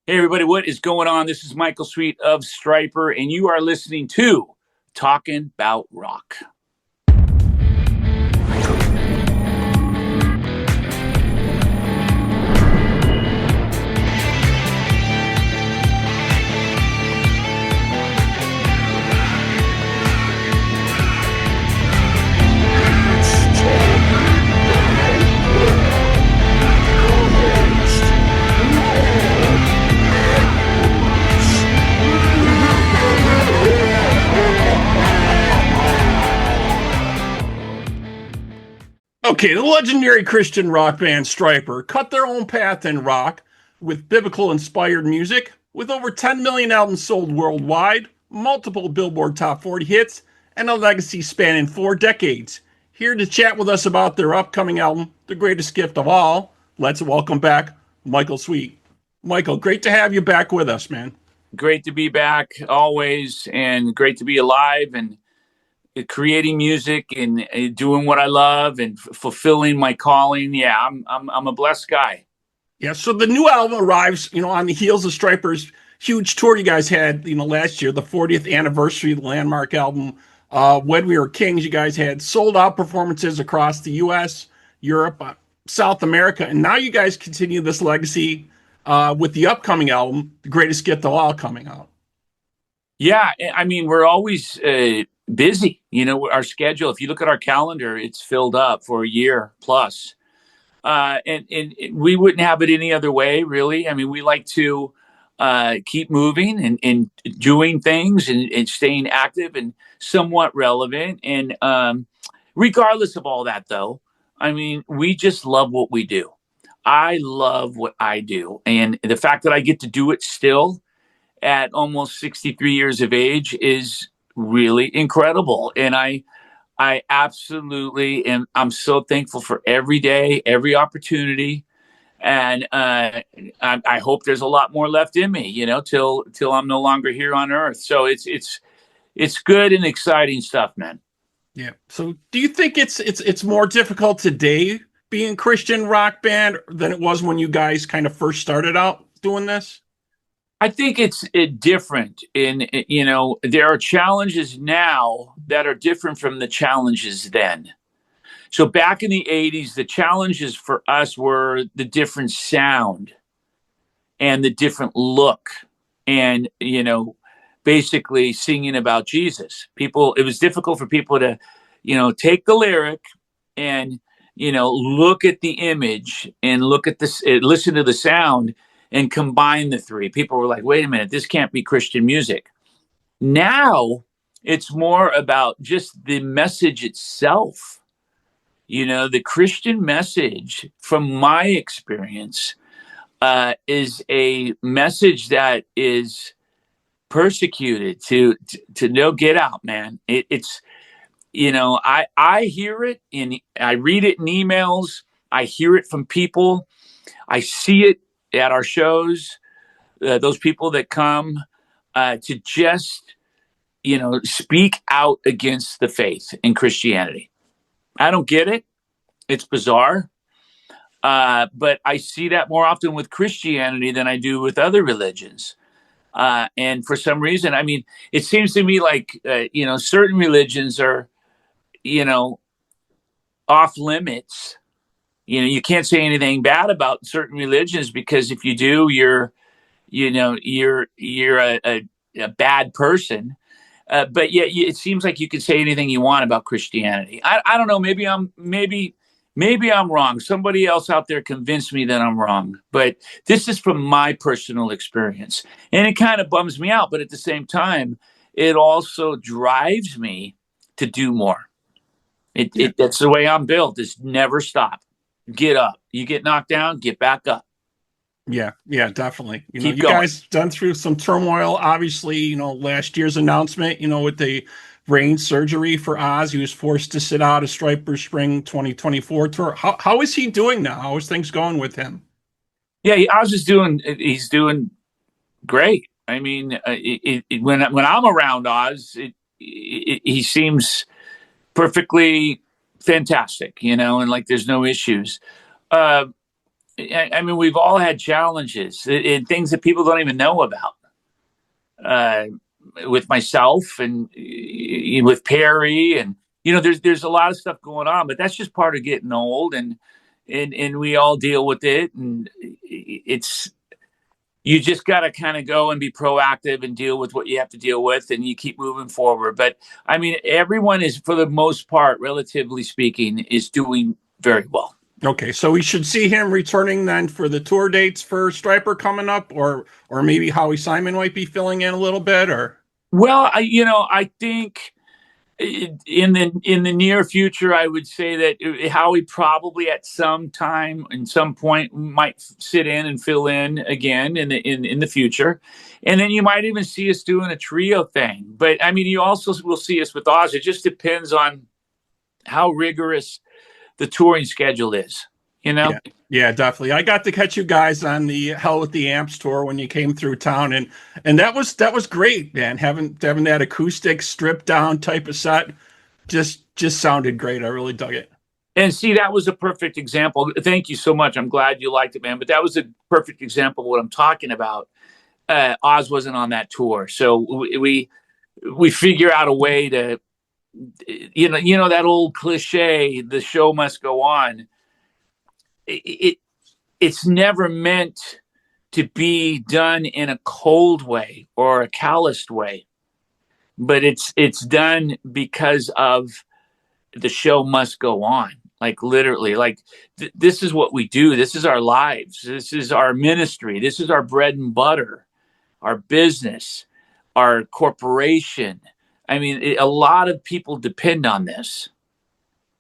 Hey, everybody, what is going on? This is Michael Sweet of Stryper, and you are listening to Talking About Rock. Okay, the legendary Christian rock band Stryper cut their own path in rock with biblical inspired music, with over 10 million albums sold worldwide, multiple Billboard Top 40 hits, and a legacy spanning 4 decades. Here to chat with us about their upcoming album, The Greatest Gift of All, let's welcome back Michael Sweet. Michael, great to have you back with us, man. Great to be back always, and great to be alive and creating music and doing what I love and fulfilling my calling. Yeah, I'm a blessed guy. Yeah, so the new album arrives, on the heels of Stryper's huge tour you guys had, last year, the 40th anniversary of the landmark album, When We Were Kings. You guys had sold out performances across the U.S., Europe, South America, and now you guys continue this legacy with the upcoming album, The Greatest Gift of All, coming out. Yeah, I mean, we're always busy. Our schedule, if you look at our calendar, it's filled up for a year plus. And we wouldn't have it any other way, really. I mean, we like to keep moving and doing things and staying active and somewhat relevant. And regardless of all that, though, I mean, we just love what we do. I love what I do. And the fact that I get to do it still at almost 63 years of age is really incredible. And I absolutely am. I'm so thankful for every day, every opportunity, and I hope there's a lot more left in me, till I'm no longer here on Earth. So it's good and exciting stuff, man. Yeah. So, do you think it's more difficult today being a Christian rock band than it was when you guys kind of first started out doing this? I think it's different. There are challenges now that are different from the challenges then. So back in the 80s, the challenges for us were the different sound and the different look and, basically singing about Jesus. It was difficult for people to, take the lyric and, look at the image and look at this, listen to the sound and combine the three. People were like, wait a minute, this can't be Christian music. Now it's more about just the message itself. The Christian message, from my experience, is a message that is persecuted to no get out, man. It's I hear it and I read it in emails. I hear it from people. I see it at our shows. Those people that come to just speak out against the faith in Christianity. I don't get it. It's bizarre. But I see that more often with Christianity than I do with other religions. And for some reason, I mean, it seems to me like, certain religions are, off limits. You can't say anything bad about certain religions because if you do, you're a bad person. But yet it seems like you can say anything you want about Christianity. I don't know. Maybe I'm wrong. Somebody else out there convinced me that I'm wrong. But this is from my personal experience. And it kind of bums me out. But at the same time, it also drives me to do more. That's the way I'm built, is never stop. Get up. You get knocked down, get back up. Yeah, definitely. Keep You going. guys done through some turmoil. Obviously, last year's announcement, with the brain surgery for Oz, he was forced to sit out a Stryper Spring 2024 tour. How is he doing now? How is things going with him? Yeah, he's doing great. I mean, when I'm around Oz, he seems perfectly fantastic, and like there's no issues. I mean, we've all had challenges and things that people don't even know about. Uh, with myself and with Perry, and there's a lot of stuff going on, but that's just part of getting old, and we all deal with it, and it's you just got to kind of go and be proactive and deal with what you have to deal with, and you keep moving forward. But I mean, everyone is, for the most part, relatively speaking, is doing very well. Okay, so we should see him returning then for the tour dates for Stryper coming up, or maybe Howie Simon might be filling in a little bit, or Well, I think in the near future, I would say that Howie probably at some time and some point might sit in and fill in again in the future, and then you might even see us doing a trio thing. But I mean, you also will see us with Oz. It just depends on how rigorous the touring schedule is. You know. yeah, yeah, definitely. I got to catch you guys on the Hell with the Amps tour when you came through town, and that was great, man. Having that acoustic stripped down type of set just sounded great. I really dug it. And see, that was a perfect example. Thank you so much. I'm glad you liked it, man. But that was a perfect example of what I'm talking about. Oz wasn't on that tour, so we figure out a way to, that old cliche, the show must go on. It it's never meant to be done in a cold way or a calloused way, but it's done because of the show must go on. Like literally, like this is what we do. This is our lives. This is our ministry. This is our bread and butter, our business, our corporation. I mean, a lot of people depend on this.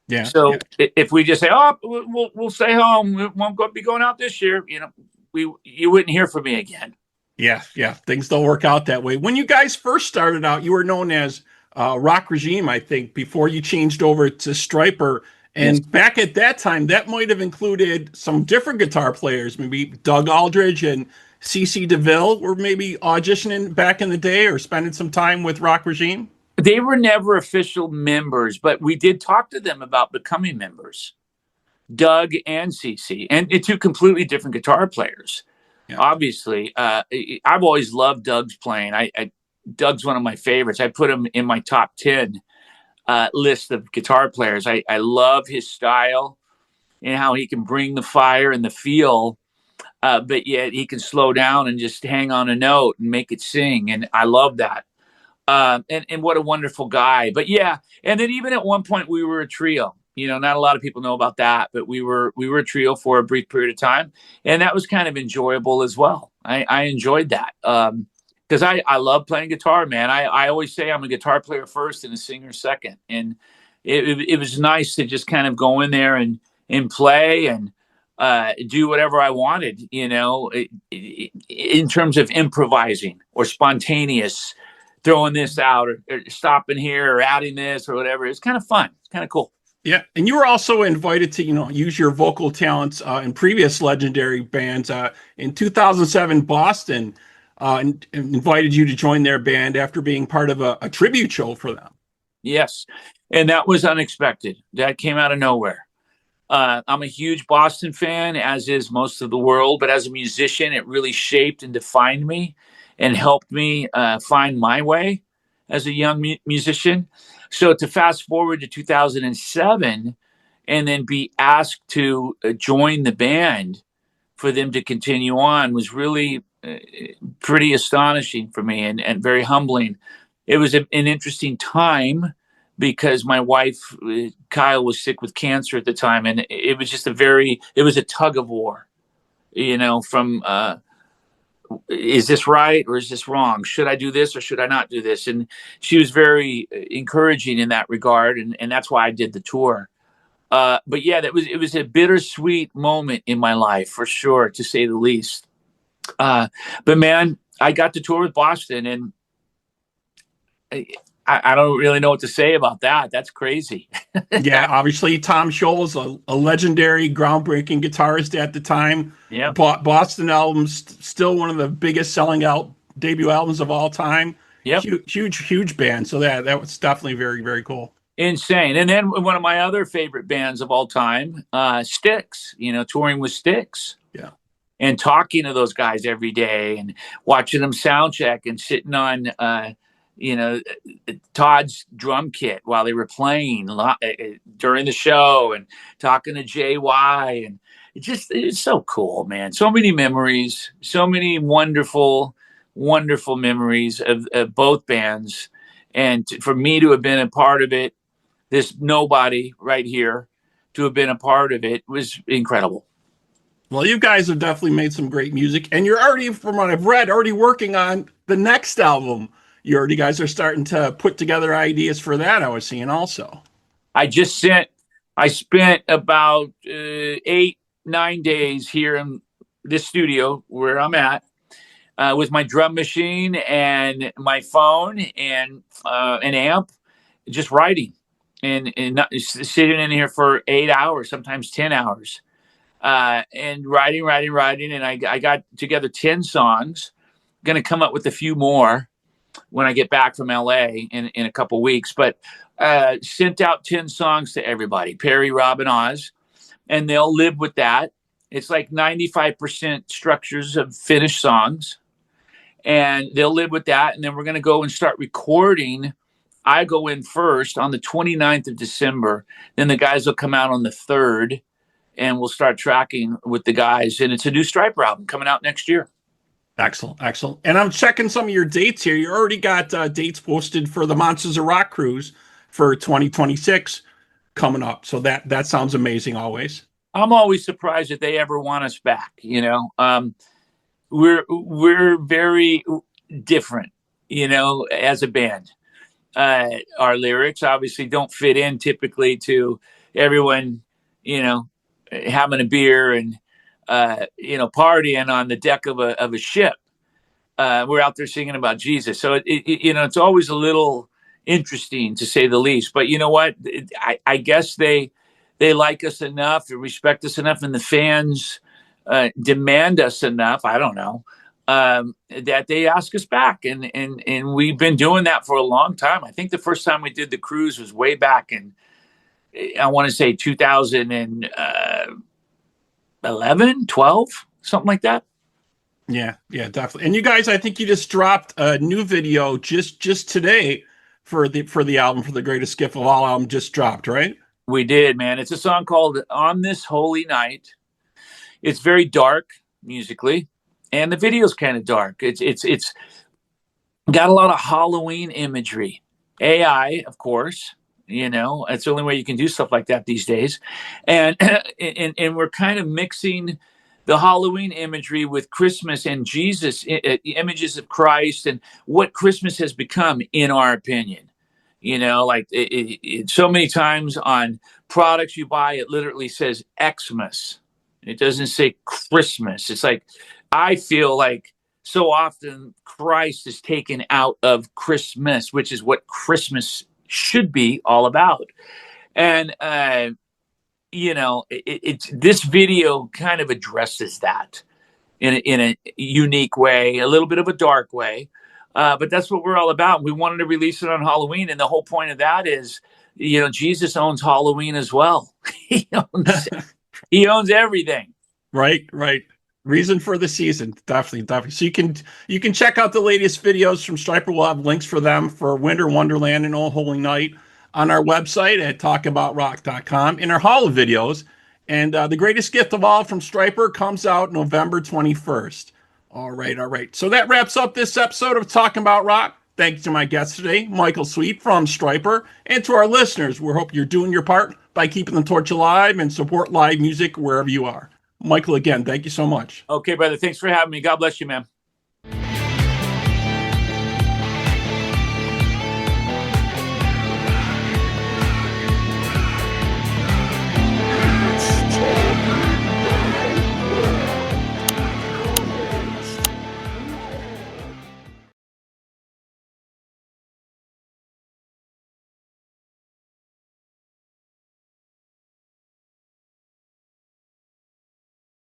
Yeah, So yeah. if we just say, "Oh, we'll stay home. We won't be going out this year," you wouldn't hear from me again. Yeah, yeah, things don't work out that way. When you guys first started out, you were known as Rock Regime, I think, before you changed over to Stryper. Yes, And back at that time, that might have included some different guitar players. Maybe Doug Aldridge and CC DeVille were maybe auditioning back in the day or spending some time with Rock Regime. they were never official members, but we did talk to them about becoming members. Doug and CC, and two completely different guitar players. Yeah. Obviously, I've always loved Doug's playing. Doug's one of my favorites. I put him in my top 10 list of guitar players. I love his style and how he can bring the fire and the feel, but yet he can slow down and just hang on a note and make it sing. And I love that. And what a wonderful guy. But yeah, and then even at one point we were a trio. Not a lot of people know about that, but we were a trio for a brief period of time, and that was kind of enjoyable as well. I enjoyed that because I love playing guitar, man. I always say I'm a guitar player first and a singer second, and it was nice to just kind of go in there and play and do whatever I wanted, in terms of improvising or spontaneous, throwing this out or stopping here or adding this or whatever. It's kind of fun. It's kind of cool. Yeah, and you were also invited to, use your vocal talents in previous legendary bands. In 2007, Boston invited you to join their band after being part of a tribute show for them. Yes, and that was unexpected. That came out of nowhere. I'm a huge Boston fan, as is most of the world, but as a musician, it really shaped and defined me and helped me find my way as a young musician. So to fast forward to 2007 and then be asked to join the band for them to continue on was really pretty astonishing for me and very humbling. It was an interesting time because my wife, Kyle, was sick with cancer at the time. And it was just it was a tug of war, from is this right or is this wrong? Should I do this or should I not do this? And she was very encouraging in that regard, and that's why I did the tour. But yeah, it was a bittersweet moment in my life for sure, to say the least. But man, I got to tour with Boston, and I don't really know what to say about that. That's crazy. Yeah, obviously Tom Scholz, a legendary, groundbreaking guitarist at the time. Yeah. Boston albums, still one of the biggest selling out debut albums of all time. Yep. Huge band. So that was definitely very, very cool. Insane. And then one of my other favorite bands of all time, Styx, touring with Styx Yeah. and talking to those guys every day and watching them sound check and sitting on, you know, Todd's drum kit while they were playing during the show and talking to JY. And it's so cool, man. So many memories, so many wonderful, wonderful memories of both bands. And for me to have been a part of it, this nobody right here, to have been a part of it was incredible. Well, you guys have definitely made some great music, and you're already, from what I've read, already working on the next album. You guys are starting to put together ideas for that, I was seeing also. I spent about 8-9 days here in this studio where I'm at with my drum machine and my phone and an amp, just writing and not, sitting in here for 8 hours, sometimes 10 hours. And writing. And I got together 10 songs. Going to come up with a few more when I get back from LA in a couple weeks. But sent out 10 songs to everybody, Perry, Rob, and Oz, and they'll live with that. It's like 95% structures of finished songs, and they'll live with that. And then we're going to go and start recording. I go in first on the 29th of December. Then the guys will come out on the 3rd. And we'll start tracking with the guys. And it's a new Stryper album coming out next year. Excellent. And I'm checking some of your dates here. You already got dates posted for the Monsters of Rock cruise for 2026 coming up. So that sounds amazing always. I'm always surprised that they ever want us back. We're very different, as a band. Our lyrics obviously don't fit in typically to everyone, having a beer and partying on the deck of a ship. We're out there singing about Jesus, so it's always a little interesting to say the least. But you know what? I guess they like us enough, they respect us enough, and the fans demand us enough. I don't know that they ask us back, and we've been doing that for a long time. I think the first time we did the cruise was way back in, I want to say 2011, 12, something like that. Yeah, definitely. And you guys, I think you just dropped a new video just today for the album, for the Greatest Gift of All album just dropped, right? We did, man. It's a song called On This Holy Night. It's very dark musically, and the video's kind of dark. It's got a lot of Halloween imagery. AI, of course. It's the only way you can do stuff like that these days. And we're kind of mixing the Halloween imagery with Christmas and Jesus, images of Christ and what Christmas has become, in our opinion. Like so many times on products you buy, it literally says Xmas. It doesn't say Christmas. It's like, I feel like so often Christ is taken out of Christmas, which is what Christmas should be all about. And this video kind of addresses that in a unique way, a little bit of a dark way, but that's what we're all about. We wanted to release it on Halloween, and the whole point of that is, Jesus owns Halloween as well. He owns everything. Right. Reason for the season, definitely. So you can check out the latest videos from Stryper. We'll have links for them for Winter Wonderland and Old Holy Night on our website at talkaboutrock.com in our Hall of videos. And the Greatest Gift of All from Stryper comes out November 21st. All right. So that wraps up this episode of Talking About Rock. Thanks to my guest today, Michael Sweet from Stryper, and to our listeners. We hope you're doing your part by keeping the torch alive and support live music wherever you are. Michael, again, thank you so much. Okay, brother. Thanks for having me. God bless you, man.